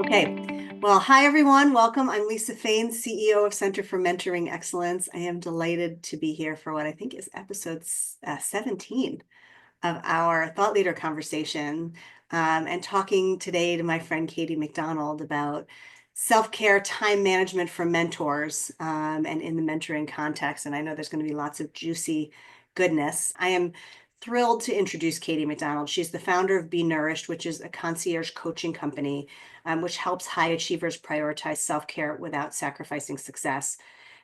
Okay. Well, hi everyone. Welcome. I'm Lisa Fain, CEO of Center for Mentoring Excellence. I am delighted to be here for what I think is episode 17 of our thought leader conversation, and talking today to my friend Katie McDonald about self-care, time management for mentors, and in the mentoring context. And I know there's going to be lots of juicy goodness. I am thrilled to introduce Katie McDonald. She's the founder of b.nourished, which is a concierge coaching company, which helps high achievers prioritize self-care without sacrificing success.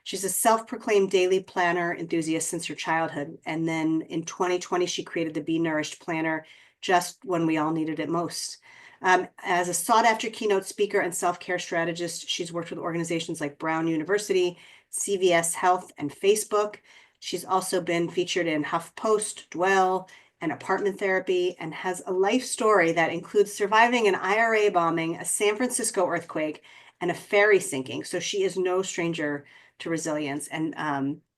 She's a self-proclaimed daily planner enthusiast since her childhood. And then in 2020, she created the b.nourished planner just when we all needed it most. As a sought-after keynote speaker and self-care strategist, she's worked with organizations like Brown University, CVS Health, and Facebook. She's also been featured in HuffPost, Dwell, and Apartment Therapy, and has a life story that includes surviving an IRA bombing, a San Francisco earthquake, and a ferry sinking. So she is no stranger to resilience. And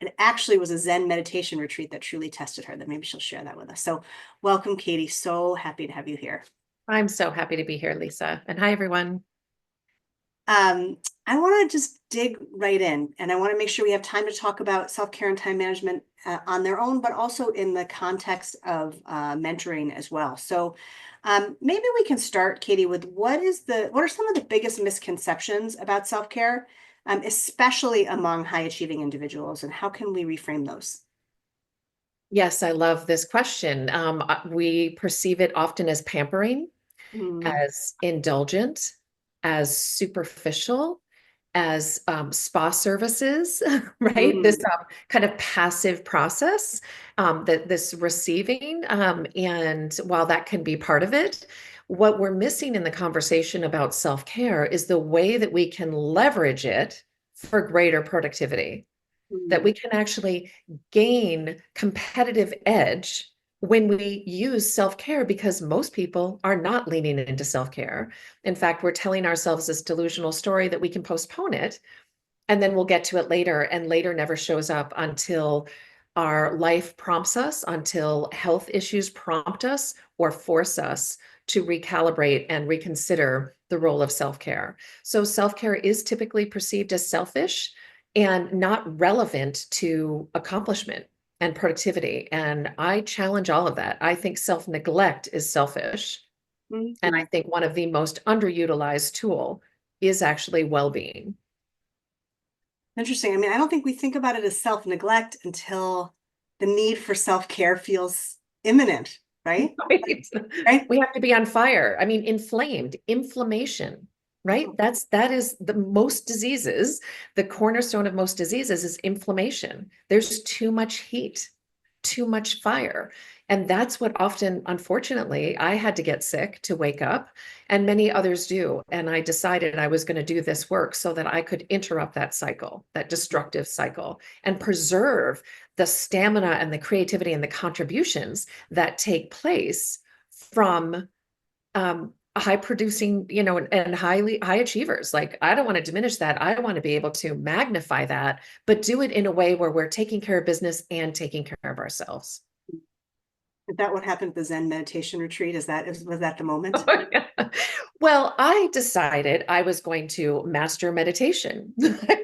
it actually was a Zen meditation retreat that truly tested her, that maybe she'll share that with us. So welcome, Katie. So happy to have you here. I'm so happy to be here, Lisa. And hi, everyone. I want to just dig right in, and I want to make sure we have time to talk about self-care and time management on their own, but also in the context of mentoring as well. So maybe we can start, Katie, with what are some of the biggest misconceptions about self-care, especially among high-achieving individuals, and how can we reframe those? Yes, I love this question. We perceive it often as pampering, Mm, as indulgent, as superficial, as spa services, right? This mm, kind of passive process, that this receiving. And while that can be part of it, what we're missing in the conversation about self-care is the way that we can leverage it for greater productivity, that we mm. can actually gain competitive edge when we use self-care, because most people are not leaning into self-care. In fact, we're telling ourselves this delusional story that we can postpone it and then we'll get to it later, and later never shows up until our life prompts us, until health issues prompt us or force us to recalibrate and reconsider the role of self-care. So self-care is typically perceived as selfish and not relevant to accomplishment and productivity. And I challenge all of that. I think self-neglect is selfish. And I Mhm. think one of the most underutilized tool is actually well-being. Interesting. I mean, I don't think we think about it as self-neglect until the need for self-care feels imminent, right? Right? Right? We have to be on fire. I mean, inflamed, inflammation, right? That is the most diseases, the cornerstone of most diseases is inflammation. There's too much heat, too much fire. And that's what often, unfortunately, I had to get sick to wake up, and many others do. And I decided I was going to do this work so that I could interrupt that cycle, that destructive cycle, and preserve the stamina and the creativity and the contributions that take place from high producing, and high achievers. Like, I don't want to diminish that. I want to be able to magnify that, but do it in a way where we're taking care of business and taking care of ourselves. Is that what happened at the Zen meditation retreat? Was that the moment? Well, I decided I was going to master meditation. I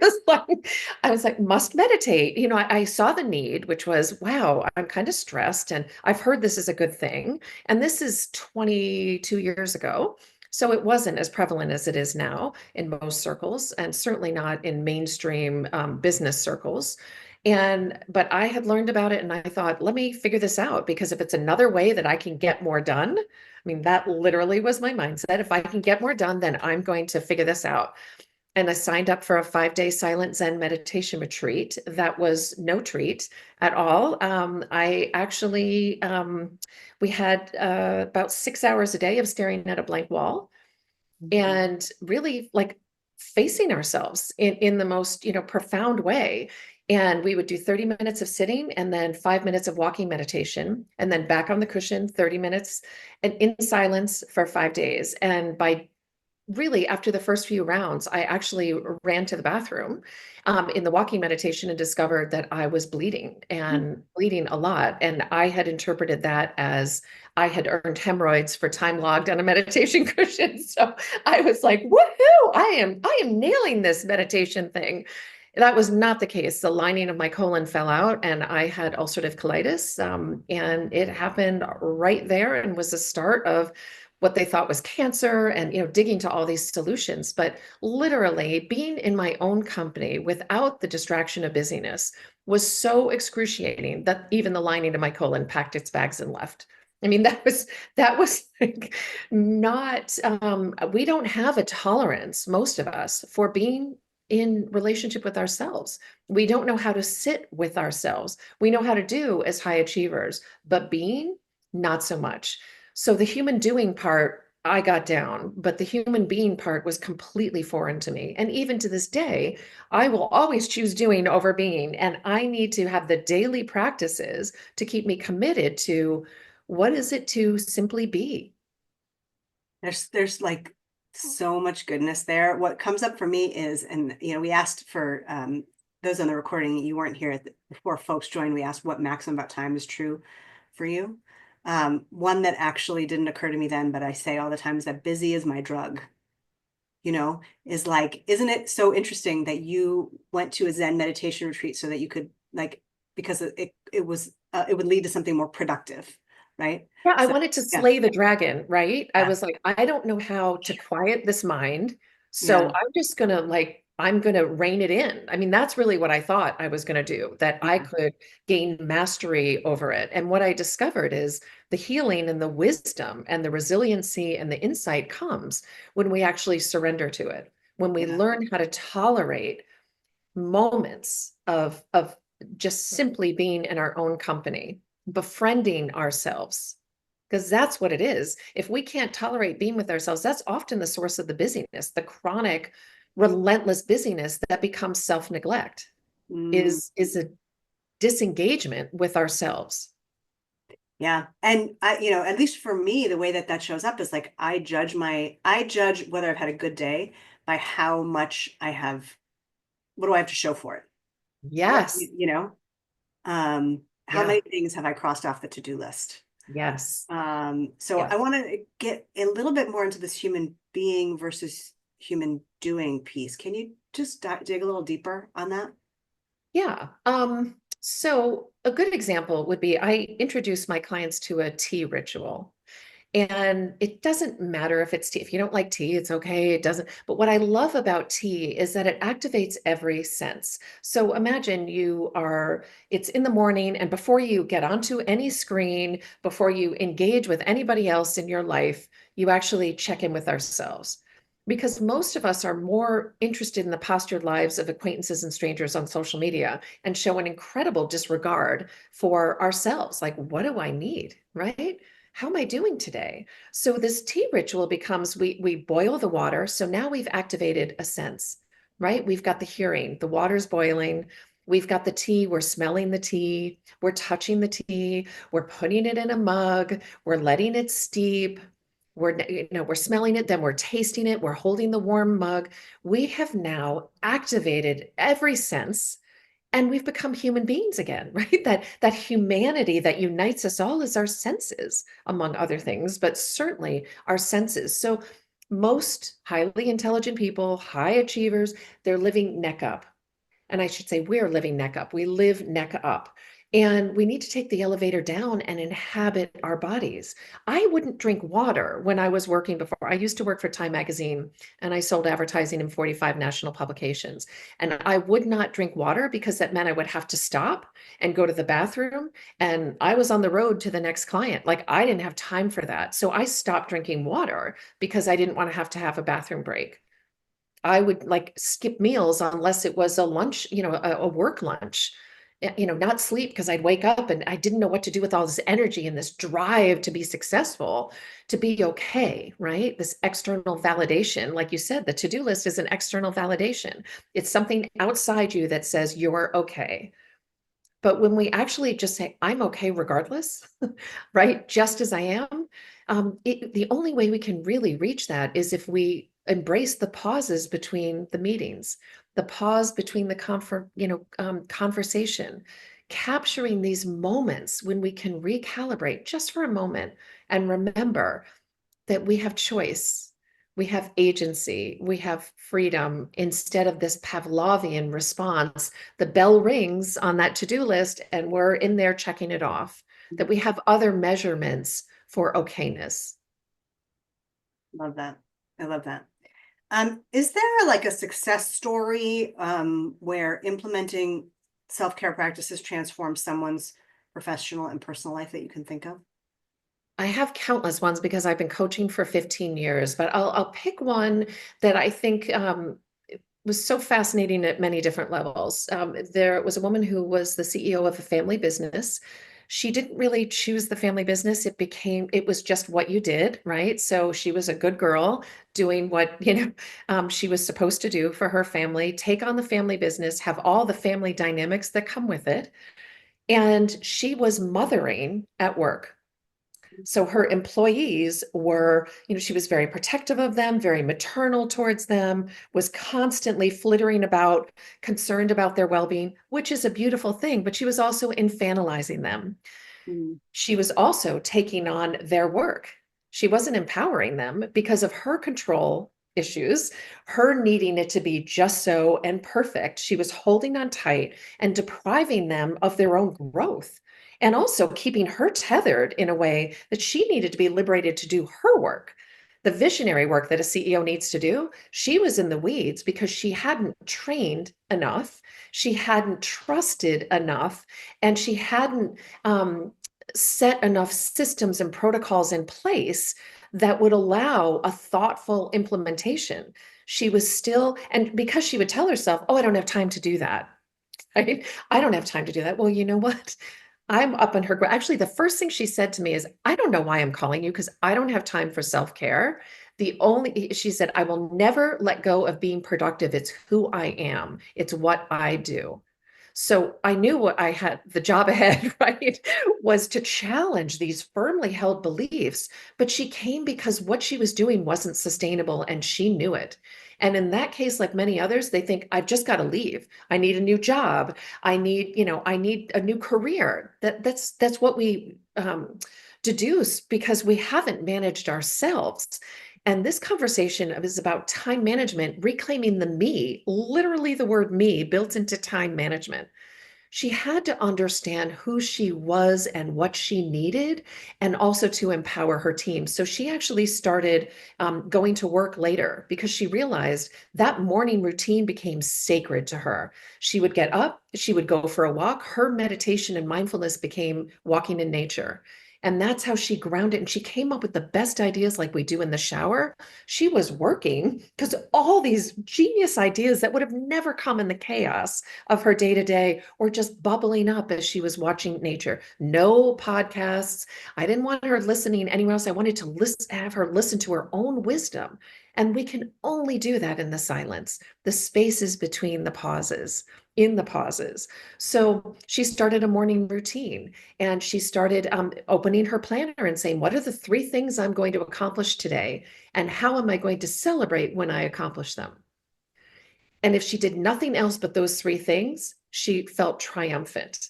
was like, must meditate. I saw the need, which was, wow, I'm kind of stressed and I've heard this is a good thing. And this is 22 years ago. So it wasn't as prevalent as it is now in most circles, and certainly not in mainstream business circles. But I had learned about it and I thought, let me figure this out, because if it's another way that I can get more done, I mean, that literally was my mindset. If I can get more done, then I'm going to figure this out. And I signed up for a 5-day silent Zen meditation retreat. That was no treat at all. I actually, we had about 6 hours a day of staring at a blank wall Mhm. and really like facing ourselves in the most, profound way. And we would do 30 minutes of sitting and then 5 minutes of walking meditation, and then back on the cushion, 30 minutes and in silence for 5 days. And by really, after the first few rounds, I actually ran to the bathroom in the walking meditation and discovered that I was bleeding and bleeding a lot. And I had interpreted that as I had earned hemorrhoids for time logged on a meditation cushion. So I was like, woohoo, I am nailing this meditation thing. That was not the case. The lining of my colon fell out and I had ulcerative colitis. And it happened right there and was the start of what they thought was cancer and digging to all these solutions. But literally being in my own company without the distraction of busyness was so excruciating that even the lining of my colon packed its bags and left. I mean, that was like not we don't have a tolerance, most of us, for being in relationship with ourselves. We don't know how to sit with ourselves. We know how to do as high achievers, but being, not so much. So the human doing part, I got down, but the human being part was completely foreign to me. And even to this day, I will always choose doing over being. And I need to have the daily practices to keep me committed to what is it to simply be. There's like so much goodness there. What comes up for me is, and we asked for those on the recording, you weren't here before folks joined, we asked what maximum about time is true for you. One that actually didn't occur to me then, but I say all the time is that busy is my drug. Is like, isn't it so interesting that you went to a Zen meditation retreat so that you could like, because it would lead to something more productive, right? Yeah, I So wanted to yeah, slay the dragon, right? I yeah, was like, I don't know how to quiet this mind. So yeah, I'm just gonna I'm gonna rein it in. I mean, that's really what I thought I was gonna do, that I yeah, could gain mastery over it. And what I discovered is the healing and the wisdom and the resiliency and the insight comes when we actually surrender to it, when we yeah. learn how to tolerate moments of just simply being in our own company, befriending ourselves, because that's what it is. If we can't tolerate being with ourselves, that's often the source of the busyness, the chronic, relentless busyness that becomes self-neglect, Mm, is a disengagement with ourselves. yeah. And at least for me, the way that that shows up is like I judge whether I've had a good day by how much what do I have to show for it? What, Yes. how Yeah. many things have I crossed off the to-do list? Yes. So I Yes. want to get a little bit more into this human being versus human doing piece. Can you just dig a little deeper on that? Yeah. So a good example would be I introduce my clients to a tea ritual. And it doesn't matter if it's tea. If you don't like tea, it's okay. It doesn't. But what I love about tea is that it activates every sense. So imagine it's in the morning, and before you get onto any screen, before you engage with anybody else in your life, you actually check in with ourselves. Because most of us are more interested in the postured lives of acquaintances and strangers on social media and show an incredible disregard for ourselves. Like, what do I need? Right? How am I doing today? So this tea ritual becomes we boil the water. So now we've activated a sense, right? We've got the hearing, the water's boiling. We've got the tea, we're smelling the tea, we're touching the tea, we're putting it in a mug, we're letting it steep. We're smelling it, then we're tasting it, we're holding the warm mug. We have now activated every sense and we've become human beings again, right? That humanity that unites us all is our senses, among other things, but certainly our senses. So most highly intelligent people, high achievers, they're living neck up. And I should say, we're living neck up. We live neck up. And we need to take the elevator down and inhabit our bodies. I wouldn't drink water when I was working before. I used to work for Time Magazine and I sold advertising in 45 national publications. And I would not drink water because that meant I would have to stop and go to the bathroom. And I was on the road to the next client. Like I didn't have time for that. So I stopped drinking water because I didn't want to have a bathroom break. I would like skip meals unless it was a lunch, a work lunch, not sleep because I'd wake up and I didn't know what to do with all this energy and this drive to be successful, to be okay, right? This external validation. Like you said, the to-do list is an external validation. It's something outside you that says you're okay. But when we actually just say, I'm okay regardless, right? Just as I am, the only way we can really reach that is if we embrace the pauses between the meetings, the pause between the conversation, capturing these moments when we can recalibrate just for a moment and remember that we have choice, we have agency, we have freedom instead of this Pavlovian response. The bell rings on that to-do list and we're in there checking it off, that we have other measurements for okayness. Love that. I love that. Is there like a success story where implementing self-care practices transforms someone's professional and personal life that you can think of? I have countless ones because I've been coaching for 15 years, but I'll pick one that I think was so fascinating at many different levels. There was a woman who was the CEO of a family business. She didn't really choose the family business. It was just what you did, right? So she was a good girl doing what, she was supposed to do for her family, take on the family business, have all the family dynamics that come with it. And she was mothering at work. So her employees were, she was very protective of them, very maternal towards them, was constantly flittering about, concerned about their well-being, which is a beautiful thing, but she was also infantilizing them. Mm. She was also taking on their work. She wasn't empowering them because of her control issues, her needing it to be just so and perfect. She was holding on tight and depriving them of their own growth, and also keeping her tethered in a way that she needed to be liberated to do her work. The visionary work that a CEO needs to do, she was in the weeds because she hadn't trained enough, she hadn't trusted enough, and she hadn't set enough systems and protocols in place that would allow a thoughtful implementation. She was still, and because she would tell herself, oh, I don't have time to do that. Right? I don't have time to do that. Well, you know what? I'm up on her. Actually, the first thing she said to me is, I don't know why I'm calling you because I don't have time for self-care. She said, I will never let go of being productive. It's who I am. It's what I do. So I knew what I had, the job ahead, right, was to challenge these firmly held beliefs. But she came because what she was doing wasn't sustainable and she knew it. And in that case, like many others, they think, I've just got to leave. I need a new job. I need a new career. That's what we deduce because we haven't managed ourselves. And this conversation is about time management, reclaiming the me, literally the word me built into time management. She had to understand who she was and what she needed, and also to empower her team. So she actually started going to work later because she realized that morning routine became sacred to her. She would get up, she would go for a walk. Her meditation and mindfulness became walking in nature. And that's how she grounded. And she came up with the best ideas like we do in the shower. She was working because all these genius ideas that would have never come in the chaos of her day to day or just bubbling up as she was watching nature. No podcasts. I didn't want her listening anywhere else. I wanted to have her listen to her own wisdom. And we can only do that in the silence, the spaces between the pauses, in the pauses. So she started a morning routine and she started opening her planner and saying, what are the 3 things I'm going to accomplish today? And how am I going to celebrate when I accomplish them? And if she did nothing else but those 3 things, she felt triumphant.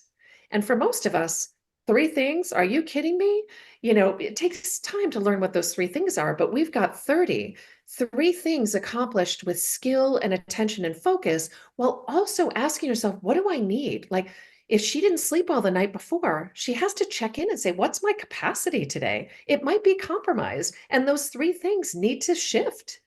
And for most of us, 3 things, are you kidding me? It takes time to learn what those 3 things are, but we've got 30. 3 things accomplished with skill and attention and focus, while also asking herself, what do I need? Like, if she didn't sleep well the night before, she has to check in and say, what's my capacity today? It might be compromised. And those 3 things need to shift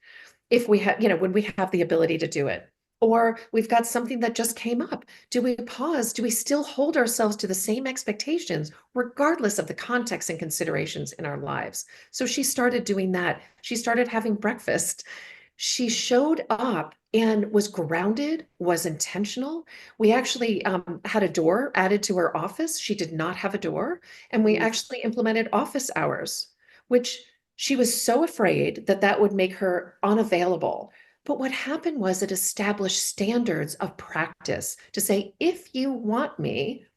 if we have, when we have the ability to do it. Or we've got something that just came up. Do we pause? Do we still hold ourselves to the same expectations, regardless of the context and considerations in our lives? So she started doing that. She started having breakfast. She showed up and was grounded, was intentional. We actually had a door added to her office. She did not have a door. And we Mm. actually implemented office hours, which she was so afraid that that would make her unavailable. But what happened was it established standards of practice to say, if you want me,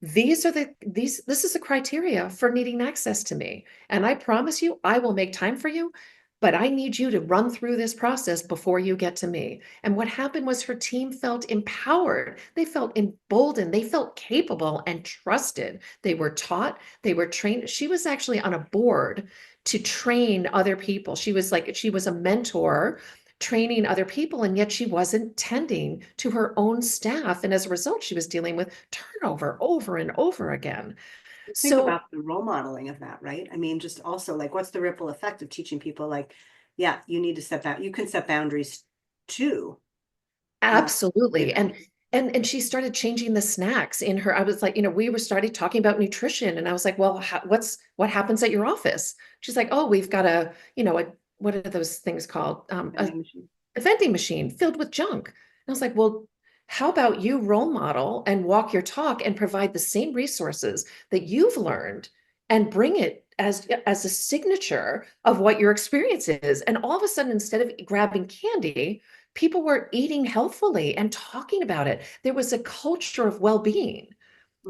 this is the criteria for needing access to me. And I promise you, I will make time for you. but I need you to run through this process before you get to me. And what happened was her team felt empowered. They felt emboldened. They felt capable and trusted. They were taught, they were trained. She was actually on a board to train other people. She was a mentor training other people, and yet she wasn't tending to her own staff. And as a result, she was dealing with turnover over and over again. Think So about the role modeling of that, right? I mean, just also like what's the ripple effect of teaching people like, yeah, you need to set out, you can set boundaries too. Uh, you absolutely. know, And she started changing the snacks in her. I was like, we were started talking about nutrition, and I was like, well, what happens at your office? She's like, oh, we've got what are those things called? vending machine. A vending machine filled with junk. And I was like, well, how about you role model and walk your talk and provide the same resources that you've learned and bring it as a signature of what your experience is. And all of a sudden, instead of grabbing candy, people were eating healthfully and talking about it. There was a culture of well-being.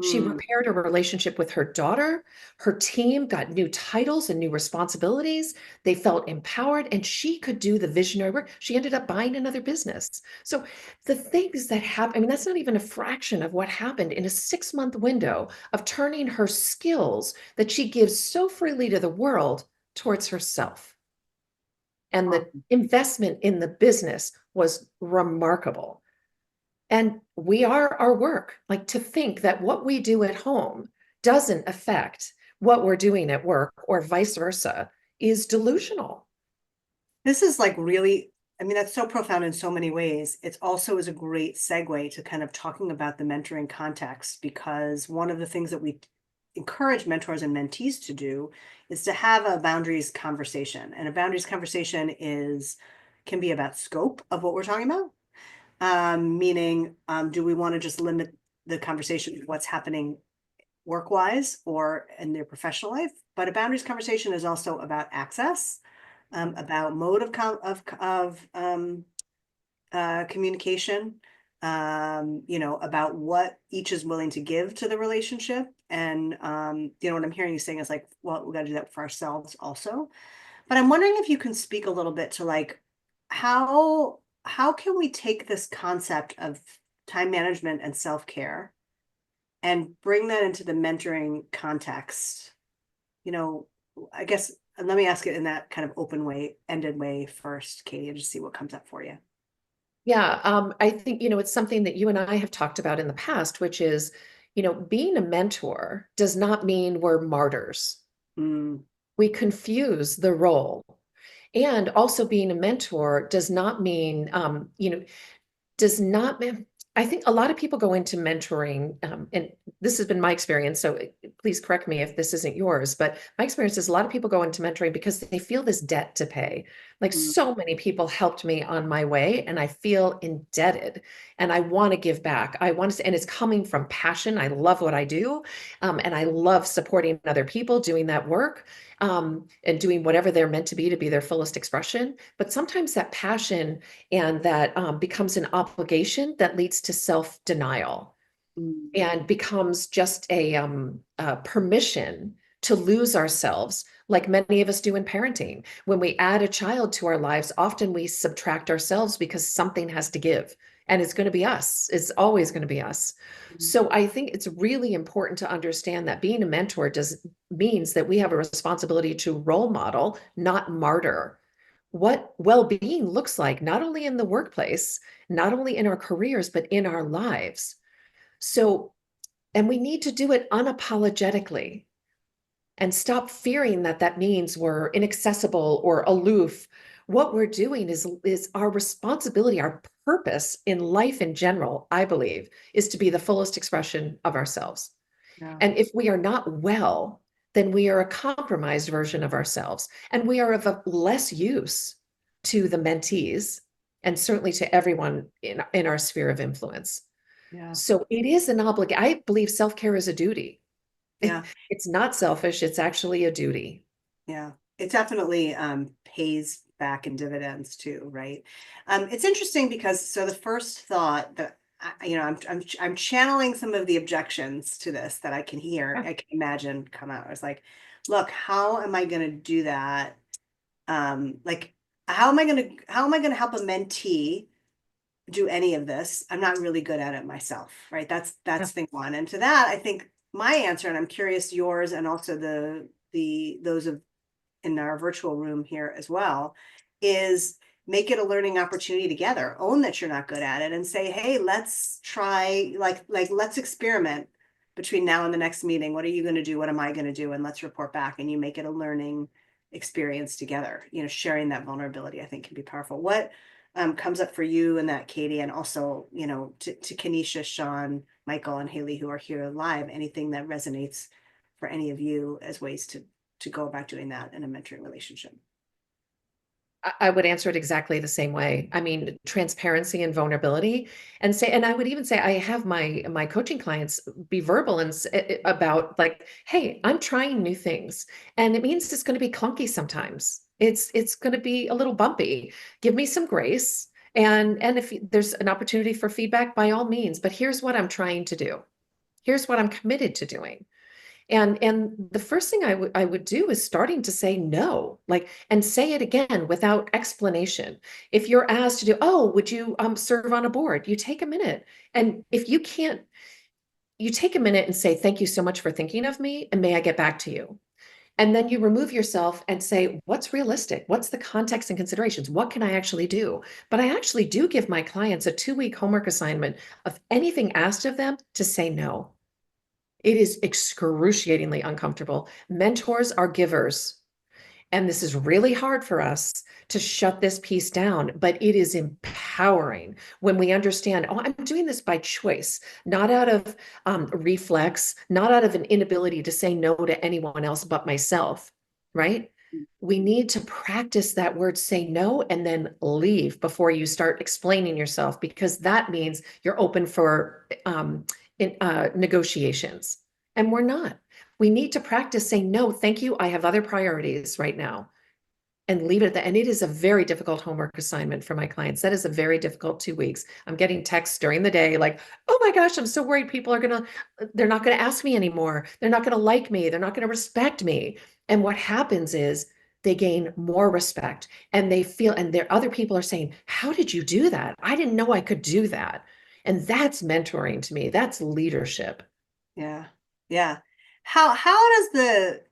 She Mm, repaired her relationship with her daughter. Her team got new titles and new responsibilities. They felt empowered, and she could do the visionary work. She ended up buying another business. So the things that happen, I mean, that's not even a fraction of what happened in a 6-month window of turning her skills that she gives so freely to the world towards herself. And the awesome. investment in the business was remarkable. And we are our work. Like, to think that what we do at home doesn't affect what we're doing at work or vice versa is delusional. This is like really, I mean, that's so profound in so many ways. It's also is a great segue to kind of talking about the mentoring context, because one of the things that we encourage mentors and mentees to do is to have a boundaries conversation. And a boundaries conversation can be about scope of what we're talking about. Meaning, do we want to just limit the conversation to what's happening work wise or in their professional life? But a boundaries conversation is also about access, about mode of communication, about what each is willing to give to the relationship. And, what I'm hearing you saying is like, well, we got to do that for ourselves also. But I'm wondering if you can speak a little bit to like how can we take this concept of time management and self-care and bring that into the mentoring context? You know, I guess let me ask it in that kind of open way, ended way first, Katie, and just see what comes up for you. Yeah, I think, it's something that you and I have talked about in the past, which is, being a mentor does not mean we're martyrs. Mm, We confuse the role. And also being a mentor does not mean, does not I think a lot of people go into mentoring, and this has been my experience, so please correct me if this isn't yours, but my experience is a lot of people go into mentoring because they feel this debt to pay. Like, mm, so many people helped me on my way, and I feel indebted, and I want to give back. I want to, and it's coming from passion. I love what I do, and I love supporting other people doing that work, and doing whatever they're meant to be their fullest expression. But sometimes that passion and that becomes an obligation that leads to self-denial mm, and becomes just a permission to lose ourselves, like many of us do in parenting. When we add a child to our lives, often we subtract ourselves because something has to give. And it's going to be us. It's always going to be us. mm, So I think it's really important to understand that being a mentor means that we have a responsibility to role model, not martyr, what well-being looks like, not only in the workplace, not only in our careers, but in our lives. So, and we need to do it unapologetically and stop fearing that that means we're inaccessible or aloof. What we're doing is our responsibility, our purpose in life in general, I believe, is to be the fullest expression of ourselves. yeah, And if we are not well, then we are a compromised version of ourselves, and we are of less use to the mentees and certainly to everyone in our sphere of influence. yeah, So it is an obligation. I believe self-care is a duty. yeah, It's not selfish, it's actually a duty. yeah. It definitely pays back in dividends too, right? It's interesting because so the first thought that I'm channeling some of the objections to this that I can hear, Yeah. I can imagine come out. I was like, look, how am I going to do that Like, how am I going to help a mentee do any of this? I'm not really good at it myself, right? Yeah. That's thing one. And to that, I think my answer, and I'm curious yours and also those of in our virtual room here as well, is make it a learning opportunity together. Own that you're not good at it and say, hey, let's try, let's experiment between now and the next meeting. What are you going to do? What am I going to do? And let's report back. And you make it a learning experience together. Sharing that vulnerability, I think, can be powerful. What comes up for you and that, Katie, and also, to Kanisha, Sean, Michael, and Haley, who are here live, anything that resonates for any of you as ways to go about doing that in a mentoring relationship? I would answer it exactly the same way. I mean, transparency and vulnerability, and I would even say I have my coaching clients be verbal and about like, hey, I'm trying new things, and it means it's going to be clunky sometimes. It's going to be a little bumpy. Give me some grace, and if there's an opportunity for feedback, by all means. But here's what I'm trying to do. Here's what I'm committed to doing. And the first thing I would do is starting to say no, like, and say it again without explanation. If you're asked to do, oh, would you serve on a board? You take a minute. And if you can't, you take a minute and say, thank you so much for thinking of me, and may I get back to you? And then you remove yourself and say, what's realistic? What's the context and considerations? What can I actually do? But I actually do give my clients a 2-week homework assignment of anything asked of them to say no. It is excruciatingly uncomfortable. Mentors are givers. And this is really hard for us to shut this piece down, but it is empowering when we understand, oh, I'm doing this by choice, not out of reflex, not out of an inability to say no to anyone else but myself, right? We need to practice that word say no and then leave before you start explaining yourself, because that means you're open for negotiations. And we're not. We need to practice saying, no, thank you. I have other priorities right now, and leave it at that. And it is a very difficult homework assignment for my clients. That is a very difficult 2 weeks. I'm getting texts during the day like, oh my gosh, I'm so worried they're not going to ask me anymore. They're not going to like me. They're not going to respect me. And what happens is they gain more respect, and they feel, and their other people are saying, how did you do that? I didn't know I could do that. And that's mentoring to me. That's leadership. Yeah. Yeah. How does the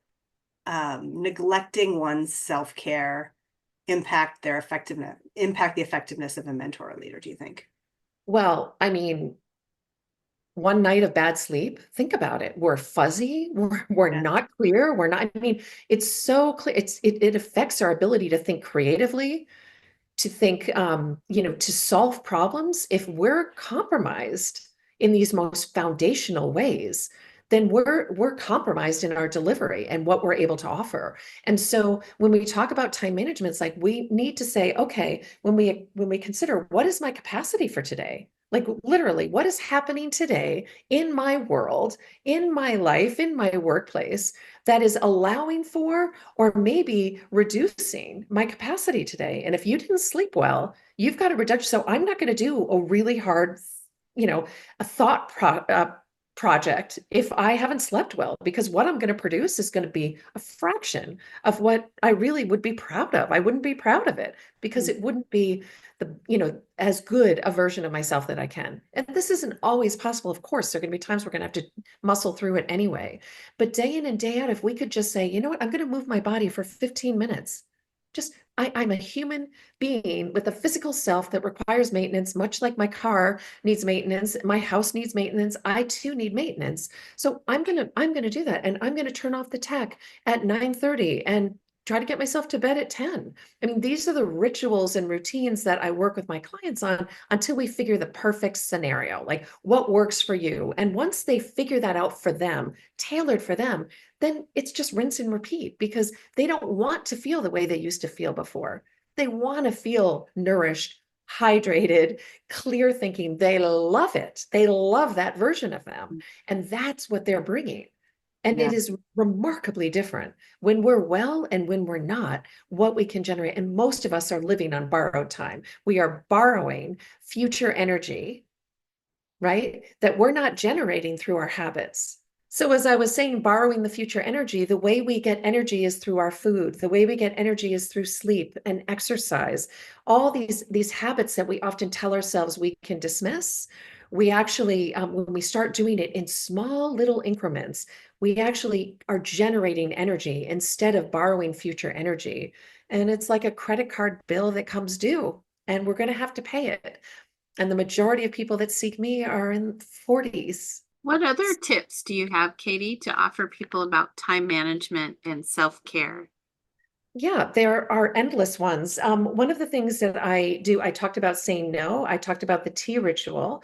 neglecting one's self-care impact the effectiveness of a mentor or leader, do you think? Well, I mean, one night of bad sleep, think about it. We're fuzzy, we're Yeah. not clear, we're not, I mean, it's so clear. It affects our ability to think creatively, to think, to solve problems. If we're compromised in these most foundational ways, then we're compromised in our delivery and what we're able to offer. And so when we talk about time management, it's like we need to say, okay, when we consider what is my capacity for today, like literally what is happening today in my world, in my life, in my workplace, that is allowing for or maybe reducing my capacity today. And if you didn't sleep well, you've got a reduction. So I'm not going to do a really hard, you know, a project if I haven't slept well, because what I'm going to produce is going to be a fraction of what I really would be proud of. I wouldn't be proud of it because it wouldn't be as good a version of myself that I can. And this isn't always possible. Of course, there are going to be times we're going to have to muscle through it anyway. But day in and day out, if we could just say, you know what, I'm going to move my body for 15 minutes. I'm a human being with a physical self that requires maintenance, much like my car needs maintenance, my house needs maintenance. I too need maintenance. So I'm gonna do that. And I'm gonna turn off the tech at 9:30 and try to get myself to bed at 10. I mean, these are the rituals and routines that I work with my clients on until we figure the perfect scenario, like what works for you. And once they figure that out for them, tailored for them, then it's just rinse and repeat, because they don't want to feel the way they used to feel before. They want to feel nourished, hydrated, clear thinking. They love it. They love that version of them. And that's what they're bringing. And Yeah. it is remarkably different when we're well and when we're not, what we can generate. And most of us are living on borrowed time. We are borrowing future energy, right? That we're not generating through our habits. So, as I was saying, borrowing the future energy, the way we get energy is through our food. The way we get energy is through sleep and exercise. All these habits that we often tell ourselves we can dismiss, we actually, when we start doing it in small little increments, we actually are generating energy instead of borrowing future energy. And it's like a credit card bill that comes due, and we're going to have to pay it. And the majority of people that seek me are in 40s. What other tips do you have, Katie, to offer people about time management and self-care? Yeah, there are endless ones. One of the things that I do, I talked about saying no. I talked about the tea ritual.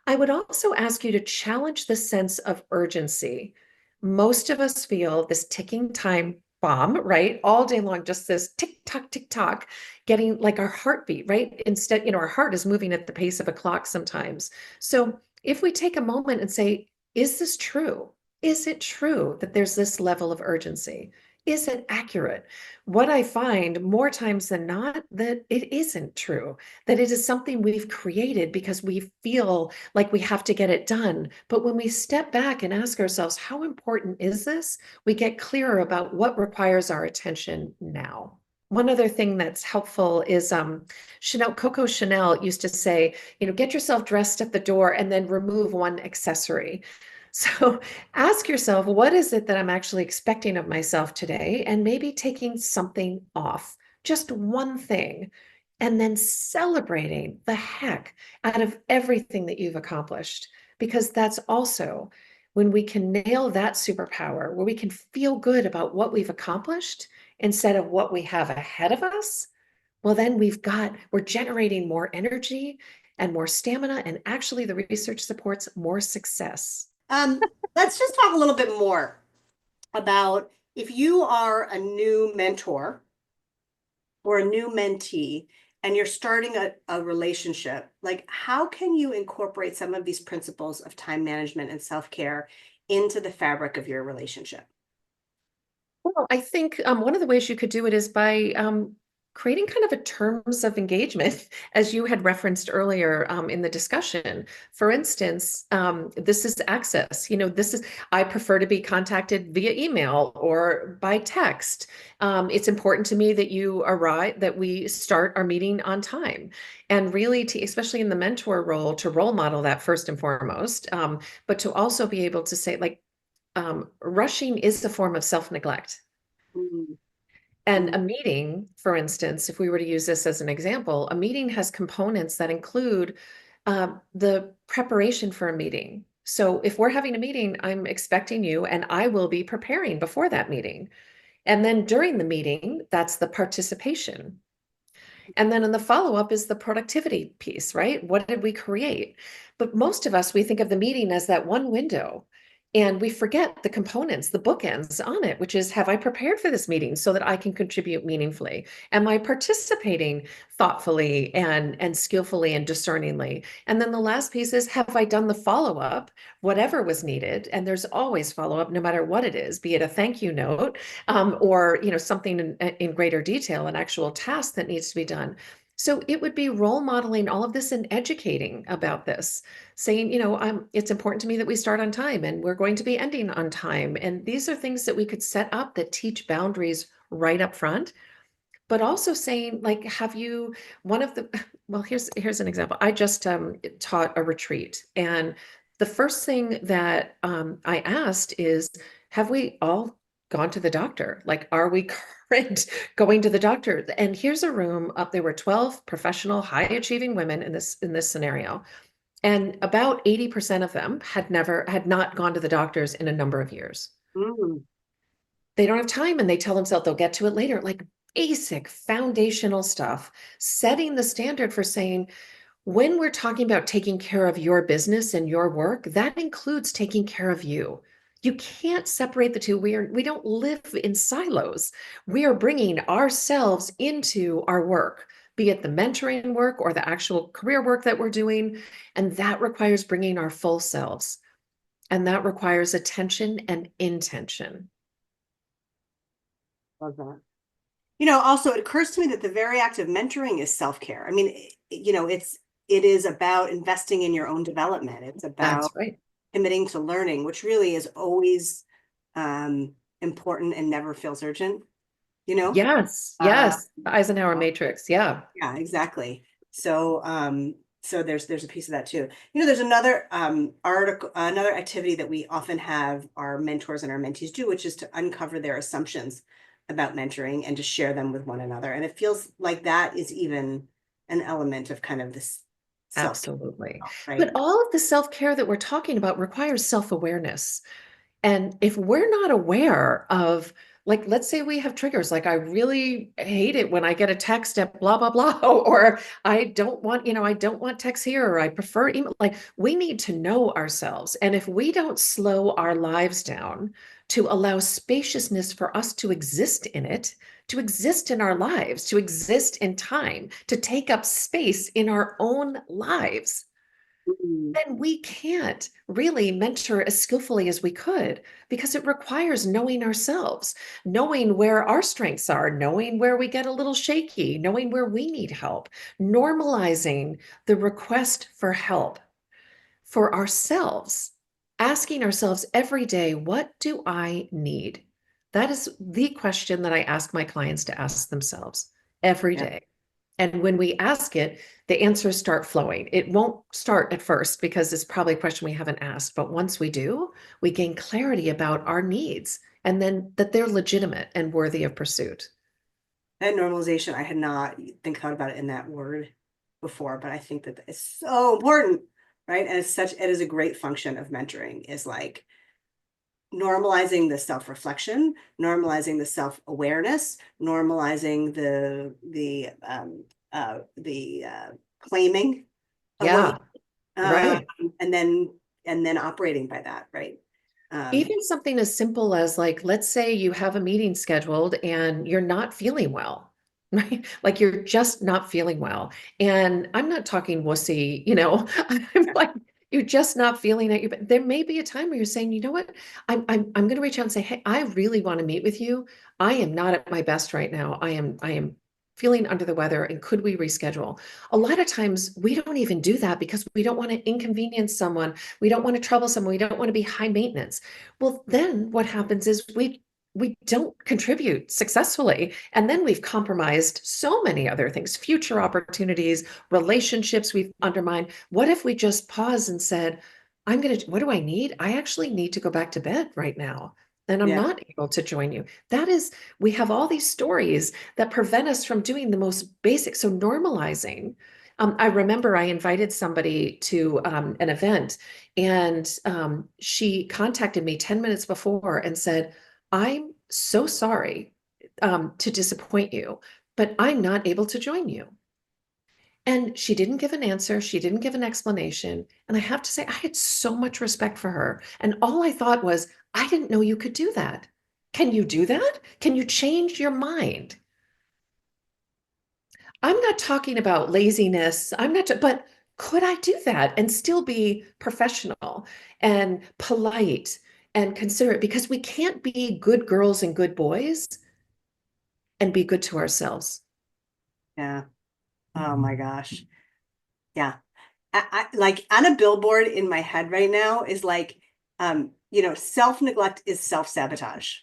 I would also ask you to challenge the sense of urgency. Most of us feel this ticking time bomb, right? All day long, just this tick tock, getting like our heartbeat, right? Instead, our heart is moving at the pace of a clock sometimes. So if we take a moment and say, is this true? Is it true that there's this level of urgency? Is it accurate? What I find more times than not, that it isn't true, that it is something we've created because we feel like we have to get it done. But when we step back and ask ourselves, how important is this? We get clearer about what requires our attention now. One other thing that's helpful is Coco Chanel used to say, get yourself dressed at the door and then remove one accessory. So ask yourself, what is it that I'm actually expecting of myself today? And maybe taking something off, just one thing, and then celebrating the heck out of everything that you've accomplished. Because that's also when we can nail that superpower, where we can feel good about what we've accomplished instead of what we have ahead of us. Well, then we're generating more energy and more stamina. And actually, the research supports more success. Let's just talk a little bit more about if you are a new mentor or a new mentee and you're starting a relationship, like how can you incorporate some of these principles of time management and self-care into the fabric of your relationship? Well, I think one of the ways you could do it is by creating kind of a terms of engagement, as you had referenced earlier in the discussion. For instance, this is access. I prefer to be contacted via email or by text. It's important to me that we start our meeting on time. And really, especially in the mentor role, to role model that first and foremost, but to also be able to say, like, rushing is a form of self-neglect. Mm. And a meeting, for instance, if we were to use this as an example, a meeting has components that include the preparation for a meeting. So if we're having a meeting, I'm expecting you, and I will be preparing before that meeting. And then during the meeting, that's the participation. And then in the follow-up is the productivity piece, right? What did we create? But most of us, we think of the meeting as that one window. And we forget the components, the bookends on it, which is, have I prepared for this meeting so that I can contribute meaningfully? Am I participating thoughtfully and skillfully and discerningly? And then the last piece is, have I done the follow-up, whatever was needed? And there's always follow-up, no matter what it is, be it a thank you note, or something in greater detail, an actual task that needs to be done. So it would be role modeling all of this and educating about this, saying, it's important to me that we start on time and we're going to be ending on time. And these are things that we could set up that teach boundaries right up front, but also saying, like, well, here's an example. I just taught a retreat, and the first thing that I asked is, have we all gone to the doctor? Like, are we current going to the doctor? And here's a room up. There were 12 professional, high achieving women in this scenario. And about 80% of them had not gone to the doctors in a number of years. Mm. They don't have time, and they tell themselves they'll get to it later. Like, basic foundational stuff, setting the standard for saying, when we're talking about taking care of your business and your work, that includes taking care of you. You can't separate the two. We don't live in silos. We are bringing ourselves into our work, be it the mentoring work or the actual career work that we're doing. And that requires bringing our full selves. And that requires attention and intention. Love that. Also it occurs to me that the very act of mentoring is self-care. I mean, it is about investing in your own development. It's about That's right. committing to learning, which really is always important and never feels urgent, you know? Yes, Uh, yes. The Eisenhower matrix. Yeah, yeah, exactly. So so there's a piece of that too. You know, there's another article, another activity that we often have our mentors and our mentees do, which is to uncover their assumptions about mentoring and to share them with one another. And it feels like that is even an element of kind of this self, absolutely. right? But all of the self-care that we're talking about requires self-awareness. And if we're not aware of, like, let's say we have triggers, like I really hate it when I get a text at blah, blah, blah, or I don't want, I don't want text here, or I prefer email. Like, we need to know ourselves. And if we don't slow our lives down to allow spaciousness for us to exist in it, to exist in our lives, to exist in time, to take up space in our own lives, Mm, then we can't really mentor as skillfully as we could, because it requires knowing ourselves, knowing where our strengths are, knowing where we get a little shaky, knowing where we need help, normalizing the request for help for ourselves, asking ourselves every day, what do I need? That is the question that I ask my clients to ask themselves every yeah. day. And when we ask it, the answers start flowing. It won't start at first because it's probably a question we haven't asked. But once we do, we gain clarity about our needs and then that they're legitimate and worthy of pursuit. That normalization, I had not thought about it in that word before, but I think that it's so important, right? And it's such, it is a great function of mentoring, is like normalizing the self-reflection, normalizing the self-awareness, normalizing the claiming of what you Yeah, right. and then operating by that, right? Um, Even something as simple as, like, let's say you have a meeting scheduled and you're not feeling well, right? Like you're just not feeling well. And I'm not talking wussy, I'm like, you're just not feeling it. But there may be a time where you're saying, you know what? I'm going to reach out and say, hey, I really want to meet with you. I am not at my best right now. I am feeling under the weather. And could we reschedule? A lot of times we don't even do that because we don't want to inconvenience someone. We don't want to trouble someone. We don't want to be high maintenance. Well, then what happens is we don't contribute successfully, and then we've compromised so many other things, future opportunities, relationships we've undermined. What if we just paused and said, what do I need? I actually need to go back to bed right now, and I'm yeah, not able to join you. We have all these stories that prevent us from doing the most basic. So normalizing. I remember I invited somebody to an event, and she contacted me 10 minutes before and said, I'm so sorry to disappoint you, but I'm not able to join you. And she didn't give an answer. She didn't give an explanation. And I have to say, I had so much respect for her. And all I thought was, I didn't know you could do that. Can you do that? Can you change your mind? I'm not talking about laziness. But could I do that and still be professional and polite and considerate? Because we can't be good girls and good boys and be good to ourselves. yeah. Oh my gosh. Yeah. I like on a billboard in my head right now is like, self-neglect is self-sabotage,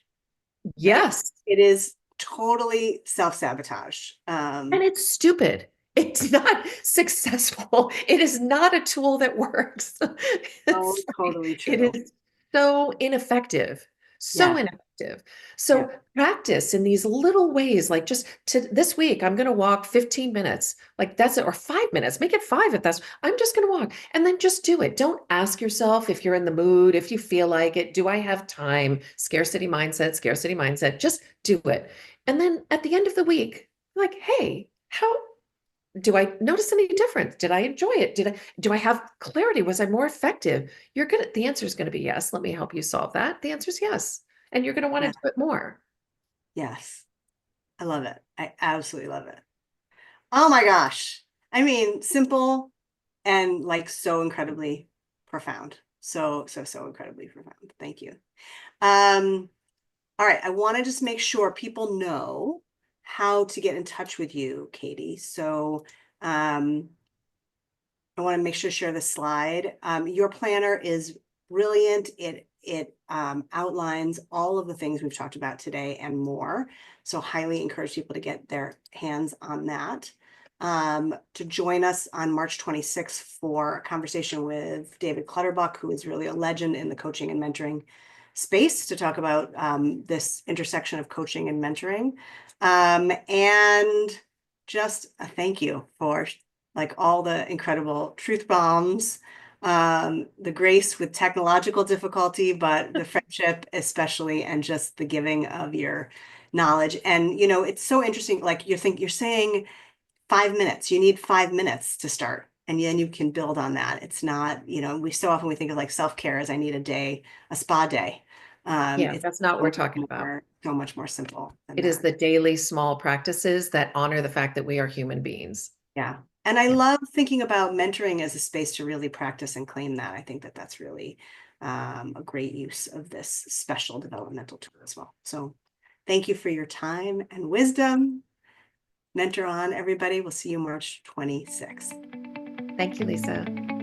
right? Yes. It is totally self-sabotage. And it's stupid. It's not successful. It is not a tool that works. Oh, totally It true. is so ineffective. So Yeah, ineffective. yeah, So practice in these little ways, like just to this week, I'm going to walk 15 minutes. Like that's it, or 5 minutes. Make it five if that's, I'm just going to walk, and then just do it. Don't ask yourself if you're in the mood, if you feel like it. Do I have time? Scarcity mindset, scarcity mindset. Just do it. And then at the end of the week, like, hey, how do I notice any difference? Did I enjoy it? Do I have clarity? Was I more effective? The answer is going to be yes. Let me help you solve that. The answer is yes. And you're going to want to yeah, do it more. yes. I love it. I absolutely love it. Oh my gosh. I mean, simple and like so incredibly profound. So incredibly profound. Thank you. Um, all right. I want to just make sure people know how to get in touch with you, Katie. So, I want to make sure to share the slide. Your planner is brilliant. It outlines all of the things we've talked about today and more. So highly encourage people to get their hands on that. To join us on March 26th for a conversation with David Clutterbuck, who is really a legend in the coaching and mentoring space, to talk about this intersection of coaching and mentoring. And just a thank you for like all the incredible truth bombs, the grace with technological difficulty, but the friendship especially, and just the giving of your knowledge. And, you know, it's so interesting. Like you're saying 5 minutes, you need 5 minutes to start. And then you can build on that. It's not, you know, we think of like self-care as I need a day, a spa day. Yeah, It's that's not what we're talking about. so much more simple than It is that. the daily small practices that honor the fact that we are human beings. Yeah. And I Yeah. love thinking about mentoring as a space to really practice and claim that. I think that that's really a great use of this special developmental tool as well. So thank you for your time and wisdom. Mentor on, everybody. We'll see you March 26th. Thank you, Lisa.